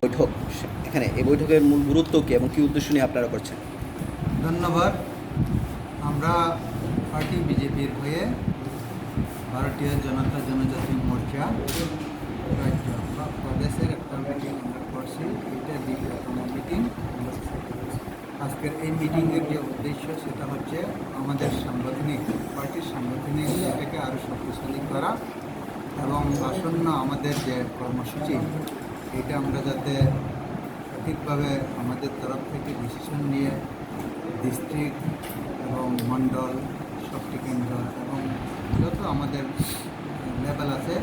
বৈঠক, এখানে এই বৈঠকের মূল গুরুত্ব কী এবং কী উদ্দেশ্য নিয়ে আপনারা করছেন? ধন্যবাদ। আমরা পার্টি বিজেপির হয়ে ভারতীয় জনতা জনজাতি মোর্চা রাজ্য বা প্রদেশের একটা মিটিং আমরা করছি। এটা দ্বিতীয়তম মিটিং। আজকের এই মিটিংয়ের যে উদ্দেশ্য সেটা হচ্ছে আমাদের সাংগঠনিক পার্টির সাংগঠনিক এটাকে আরও শক্তিশালী করা এবং আসন্ন আমাদের যে কর্মসূচি এটা আমরা যাতে সঠিকভাবে আমাদের তরফ থেকে ডিসিশন নিয়ে ডিস্ট্রিক্ট এবং মণ্ডল শক্তি কেন্দ্র এবং যত আমাদের লেভেল আছে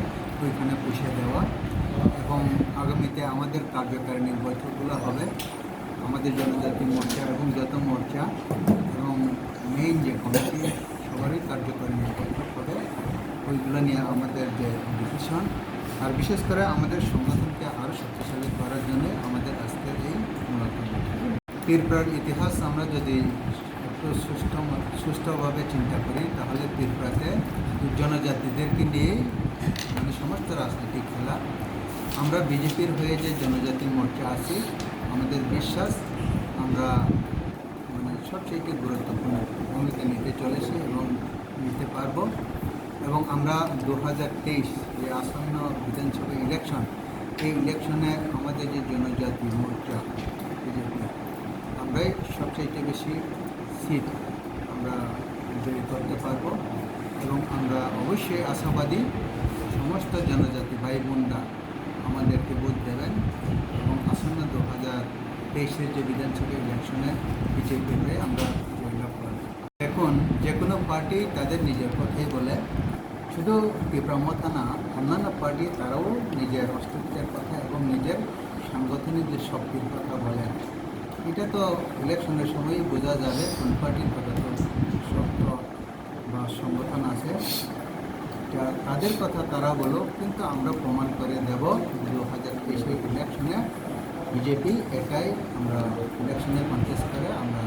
ওইখানে পুষে দেওয়া এবং আগামীতে আমাদের কার্যকারিণীর বৈঠকগুলো হবে আমাদের জনজাতি মোর্চা এবং যত মোর্চা এবং মেইন যে কমিটি সবারই কার্যকারিণীর বৈঠক হবে ওইগুলো নিয়ে আমাদের যে ডিসিশন আর বিশেষ করে আমাদের সংগঠনকে আরও শক্তিশালী করার জন্য আমাদের আজকের এই মূলত ত্রিপুরার ইতিহাস আমরা যদি একটু সুষ্ঠুভাবে চিন্তা করি তাহলে ত্রিপুরাতে জনজাতিদেরকে নিয়েই মানে সমস্ত রাজনৈতিক খেলা। আমরা বিজেপির হয়ে যে জনজাতি মোর্চা আছি আমাদের বিশ্বাস আমরা মানে সবচেয়ে গুরুত্বপূর্ণ ভূমিকা নিতে চলেছি এবং নিতে পারব এবং আমরা 2023 যে আসন্ন বিধানসভা ইলেকশন এই ইলেকশনে আমাদের যে জনজাতি মোর্চা বিজেপি আমরাই সবচেয়ে বেশি সিট আমরা জয়ী করতে পারব এবং আমরা অবশ্যই আশাবাদী সমস্ত জনজাতি ভাই বোনরা আমাদেরকে ভোট দেবেন এবং আসন্ন 2023 যে বিধানসভা ইলেকশনে বিজেপি হয়ে আমরা জয়লাভ করব। এখন যে কোনো পার্টি তাদের নিজের কথাই বলে, শুধু ত্রিপুরা না অন্যান্য পার্টি তারাও নিজের অস্তিত্বের কথা এবং নিজের সাংগঠনিক যে শক্তির কথা বলেন। এটা তো ইলেকশনের সময়ই বোঝা যাবে কোন পার্টির কথা তো শক্ত বা সংগঠন আছে তাদের কথা তারা বলো, কিন্তু আমরা প্রমাণ করে দেব 2023 ইলেকশনে বিজেপি একাই আমরা ইলেকশনে কন্টেস্ট করে আমরা